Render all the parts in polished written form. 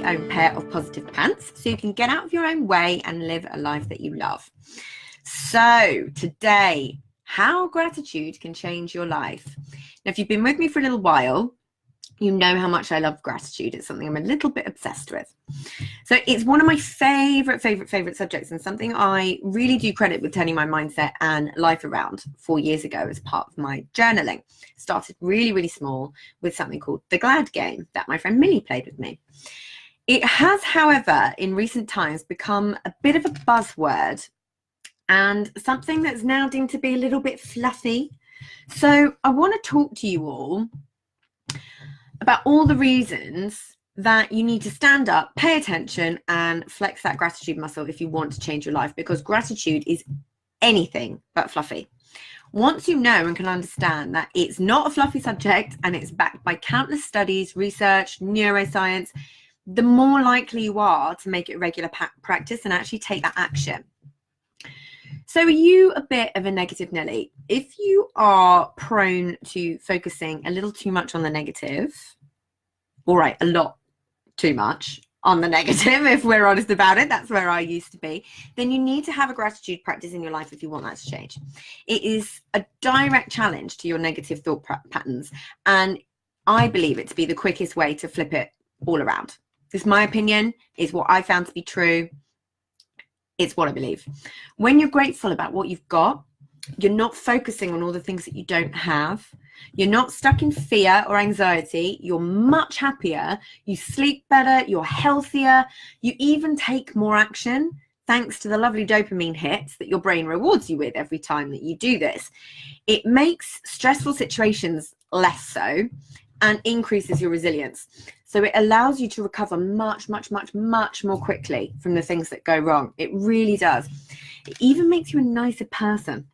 own pair of positive pants so you can get out of your own way and live a life that you love. So today, how gratitude can change your life. Now, if you've been with me for a little while, you know how much I love gratitude. It's something I'm a little bit obsessed with. So it's one of my favorite subjects, and something I really do credit with turning my mindset and life around 4 years ago as part of my journaling. Started really small with something called the Glad game that my friend Millie played with me. It has, however, in recent times become a bit of a buzzword and something that's now deemed to be a little bit fluffy. So I want to talk to you all about all the reasons that you need to stand up, pay attention, and flex that gratitude muscle if you want to change your life, because gratitude is anything but fluffy. Once you know and can understand that it's not a fluffy subject and it's backed by countless studies, research, neuroscience, the more likely you are to make it a regular practice and actually take that action. So are you a bit of a negative Nelly? If you are prone to focusing a little too much on the negative, all right, a lot too much on the negative, if we're honest about it, that's where I used to be, then you need to have a gratitude practice in your life if you want that to change. It is a direct challenge to your negative thought patterns, and I believe it to be the quickest way to flip it all around. This is my opinion, is what I found to be true. It's what I believe. When you're grateful about what you've got, you're not focusing on all the things that you don't have. You're not stuck in fear or anxiety. You're much happier. You sleep better. You're healthier. You even take more action thanks to the lovely dopamine hits that your brain rewards you with every time that you do this. It makes stressful situations less so and increases your resilience. So it allows you to recover much more quickly from the things that go wrong. It really does. It even makes you a nicer person.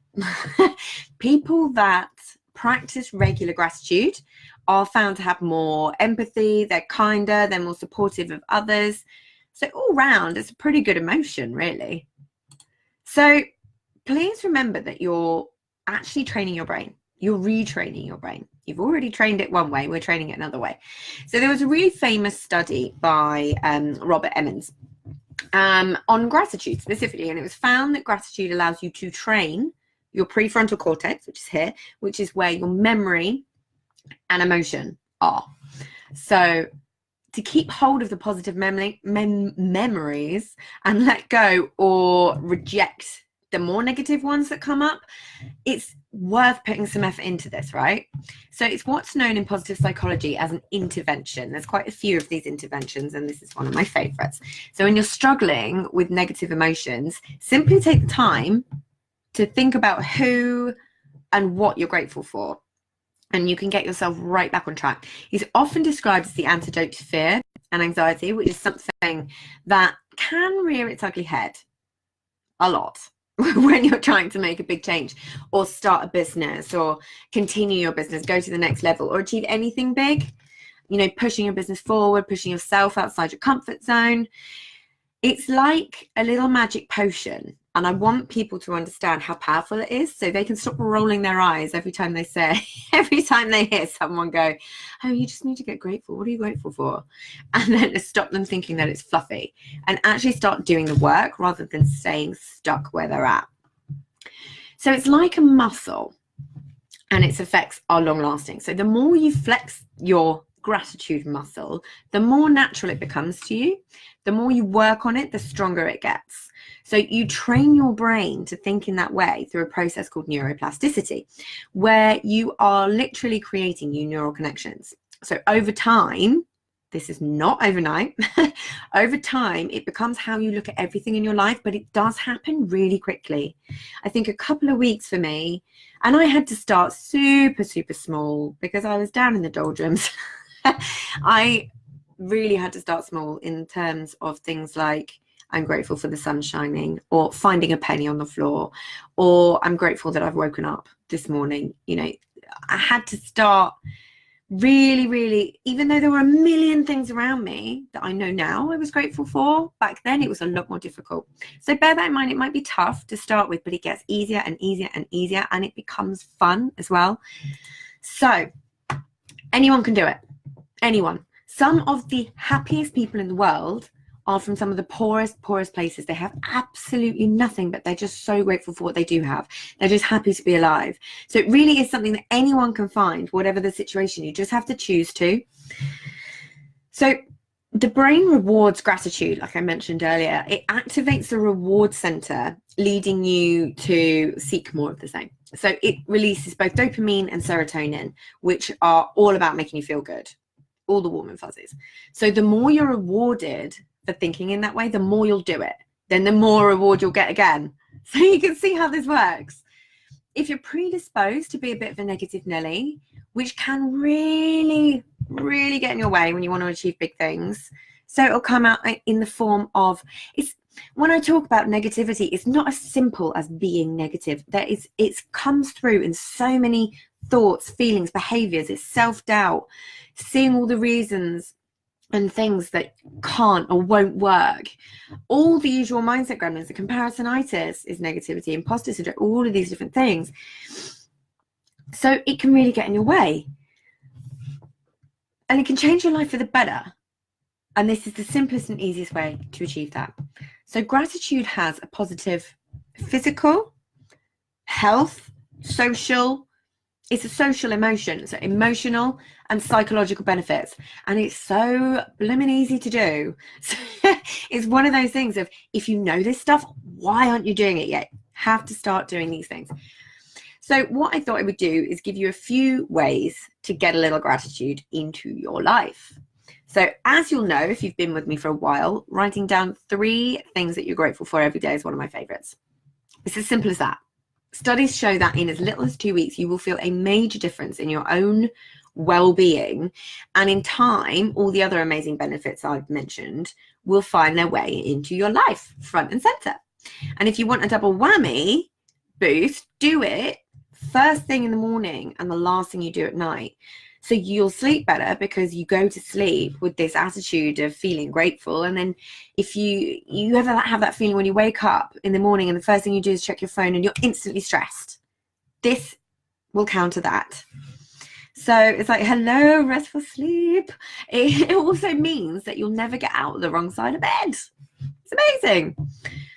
People that practice regular gratitude are found to have more empathy, they're kinder, they're more supportive of others. So all round, it's a pretty good emotion, really. So please remember that you're actually training your brain. You're retraining your brain. You've already trained it one way, we're training it another way. So there was a really famous study by Robert Emmons on gratitude specifically, and it was found that gratitude allows you to train your prefrontal cortex, which is here, which is where your memory and emotion are. So to keep hold of the positive memories and let go or reject the more negative ones that come up, it's worth putting some effort into this, right? So it's what's known in positive psychology as an intervention. There's quite a few of these interventions, and this is one of my favorites. So when you're struggling with negative emotions, simply take the time to think about who and what you're grateful for, and you can get yourself right back on track. It's often described as the antidote to fear and anxiety, which is something that can rear its ugly head a lot when you're trying to make a big change or start a business or continue your business, go to the next level or achieve anything big, you know, pushing your business forward, pushing yourself outside your comfort zone. It's like a little magic potion, and I want people to understand how powerful it is so they can stop rolling their eyes every time they hear someone go, oh, you just need to get grateful. What are you grateful for? And then stop them thinking that it's fluffy and actually start doing the work rather than staying stuck where they're at. So it's like a muscle, and its effects are long lasting. So the more you flex your gratitude muscle, the more natural it becomes to you. The more you work on it, the stronger it gets. So you train your brain to think in that way through a process called neuroplasticity, where you are literally creating new neural connections. So over time, this is not overnight, over time, it becomes how you look at everything in your life, but it does happen really quickly. I think a couple of weeks for me, and I had to start super small because I was down in the doldrums. I really had to start small in terms of things like I'm grateful for the sun shining, or finding a penny on the floor, or I'm grateful that I've woken up this morning. You know, I had to start really, even though there were a million things around me that I know now I was grateful for, back then it was a lot more difficult. So bear that in mind. It might be tough to start with, but it gets easier and easier and easier, and it becomes fun as well. So anyone can do it. Anyone. Some of the happiest people in the world are from some of the poorest places. They have absolutely nothing, but they're just so grateful for what they do have. They're just happy to be alive. So it really is something that anyone can find, whatever the situation. You just have to choose to. So the brain rewards gratitude, like I mentioned earlier. It activates the reward center, leading you to seek more of the same. So it releases both dopamine and serotonin, which are all about making you feel good. All the warm and fuzzies. So the more you're rewarded for thinking in that way, the more you'll do it. Then the more reward you'll get again. So you can see how this works. If you're predisposed to be a bit of a negative Nelly, which can really get in your way when you want to achieve big things. So it'll come out in the form of, when I talk about negativity, it's not as simple as being negative. It comes through in so many thoughts, feelings, behaviors. It's self-doubt, seeing all the reasons and things that can't or won't work. All the usual mindset gremlins, the comparisonitis is negativity, imposter syndrome, all of these different things. So it can really get in your way. And it can change your life for the better. And this is the simplest and easiest way to achieve that. So gratitude has a positive physical, health, social. It's a social emotion, so emotional and psychological benefits. And it's so blooming easy to do. So it's one of those things of, if you know this stuff, why aren't you doing it yet? Have to start doing these things. So what I thought I would do is give you a few ways to get a little gratitude into your life. So as you'll know, if you've been with me for a while, writing down 3 things that you're grateful for every day is one of my favorites. It's as simple as that. Studies show that in as little as 2 weeks, you will feel a major difference in your own well-being. And in time, all the other amazing benefits I've mentioned will find their way into your life, front and center. And if you want a double whammy boost, do it first thing in the morning and the last thing you do at night. So you'll sleep better because you go to sleep with this attitude of feeling grateful. And then if you ever have that feeling when you wake up in the morning and the first thing you do is check your phone and you're instantly stressed, this will counter that. So it's like, hello, restful sleep. It also means that you'll never get out of the wrong side of bed. It's amazing.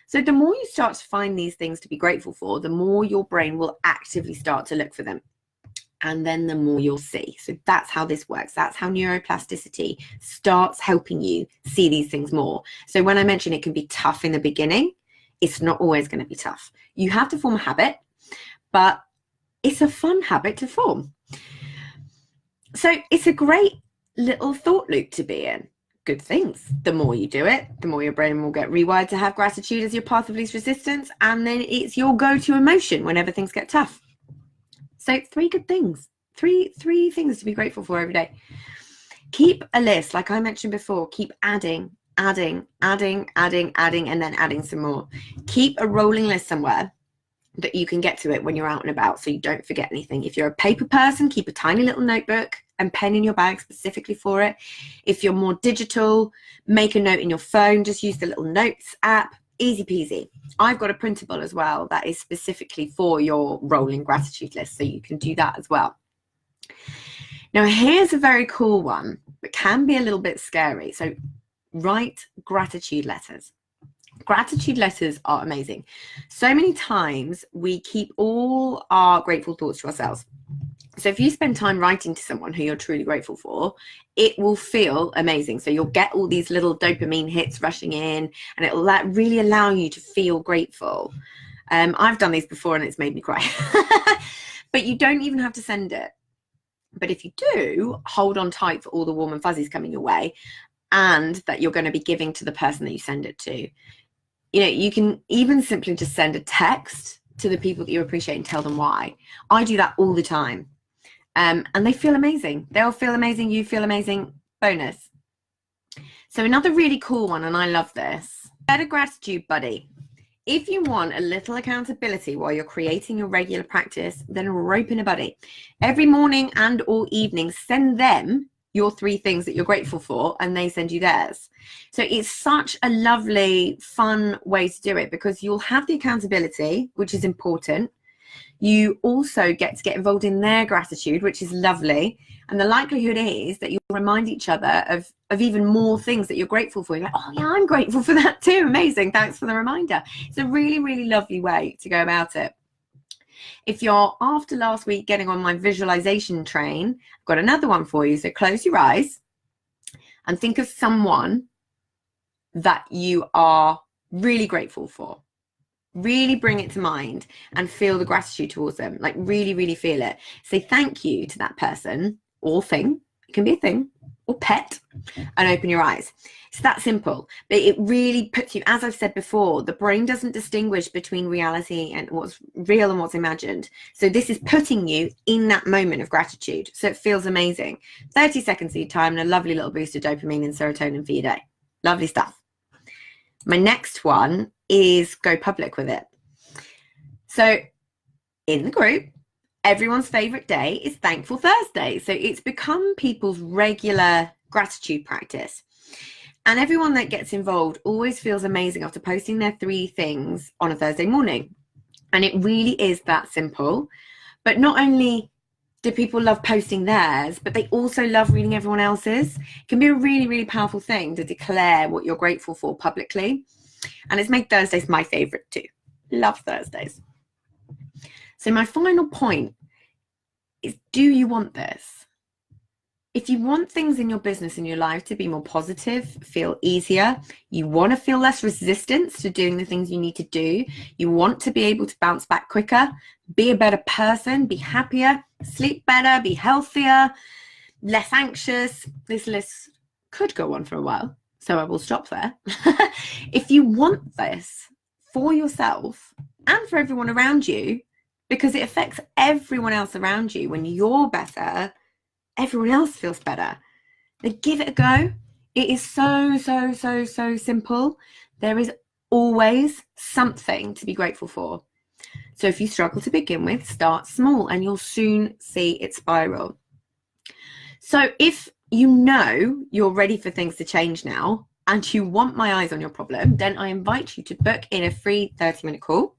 So the more you start to find these things to be grateful for, the more your brain will actively start to look for them. And then the more you'll see. So that's how this works. That's how neuroplasticity starts helping you see these things more. So when I mention it can be tough in the beginning, it's not always going to be tough. You have to form a habit, but it's a fun habit to form. So it's a great little thought loop to be in. Good things. The more you do it, the more your brain will get rewired to have gratitude as your path of least resistance. And then it's your go-to emotion whenever things get tough. So 3 good things, three things to be grateful for every day. Keep a list, like I mentioned before. Keep adding, and then adding some more. Keep a rolling list somewhere that you can get to it when you're out and about, so you don't forget anything. If you're a paper person, keep a tiny little notebook and pen in your bag specifically for it. If you're more digital, make a note in your phone. Just use the little notes app. Easy peasy. I've got a printable as well that is specifically for your rolling gratitude list, so you can do that as well. Now here's a very cool one, but can be a little bit scary. So write gratitude letters. Gratitude letters are amazing. So many times we keep all our grateful thoughts to ourselves. So if you spend time writing to someone who you're truly grateful for, it will feel amazing. So you'll get all these little dopamine hits rushing in, and it will really allow you to feel grateful. I've done these before and it's made me cry. But you don't even have to send it. But if you do, hold on tight for all the warm and fuzzies coming your way, and that you're going to be giving to the person that you send it to. You know, you can even simply just send a text to the people that you appreciate and tell them why. I do that all the time. And they feel amazing. They'll feel amazing. You feel amazing. Bonus. So another really cool one, and I love this. Get a gratitude buddy. If you want a little accountability while you're creating your regular practice, then rope in a buddy. Every morning and or evening, send them your 3 things that you're grateful for, and they send you theirs. So it's such a lovely, fun way to do it, because you'll have the accountability, which is important. You also get to get involved in their gratitude, which is lovely. And the likelihood is that you'll remind each other of even more things that you're grateful for. You're like, oh yeah, I'm grateful for that too. Amazing. Thanks for the reminder. It's a really, really lovely way to go about it. If you're after last week getting on my visualization train, I've got another one for you. So close your eyes and think of someone that you are really grateful for. Really bring it to mind and feel the gratitude towards them. Like really, really feel it. Say thank you to that person or thing. It can be a thing or pet, and open your eyes. It's that simple, but it really puts you, as I've said before, the brain doesn't distinguish between reality and what's real and what's imagined. So this is putting you in that moment of gratitude. So it feels amazing. 30 seconds of your time and a lovely little boost of dopamine and serotonin for your day. Lovely stuff. My next one is go public with it. So in the group, everyone's favorite day is Thankful Thursday. So it's become people's regular gratitude practice. And everyone that gets involved always feels amazing after posting their 3 things on a Thursday morning. And it really is that simple. But not only do people love posting theirs, but they also love reading everyone else's. It can be a really, really powerful thing to declare what you're grateful for publicly. And it's made Thursdays my favorite too. Love Thursdays. So my final point is, do you want this? If you want things in your business, in your life to be more positive, feel easier, you want to feel less resistance to doing the things you need to do, you want to be able to bounce back quicker, be a better person, be happier, sleep better, be healthier, less anxious. This list could go on for a while, so I will stop there. If you want this for yourself and for everyone around you, because it affects everyone else around you, when you're better, everyone else feels better. Then give it a go. It is so, so, so, so simple. There is always something to be grateful for. So if you struggle to begin with, start small and you'll soon see it spiral. So if you know you're ready for things to change now and you want my eyes on your problem, then I invite you to book in a free 30-minute call,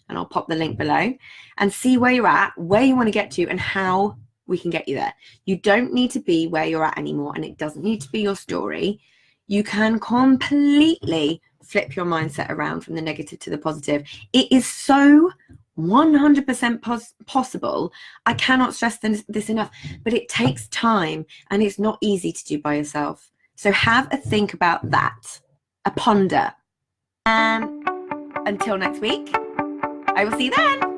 and I'll pop the link below, and see where you're at, where you want to get to, and how we can get you there. You don't need to be where you're at anymore, and it doesn't need to be your story. You can completely flip your mindset around from the negative to the positive. It is so 100% possible. I cannot stress this enough, but it takes time and it's not easy to do by yourself. So have a think about that, a ponder. And until next week, I will see you then.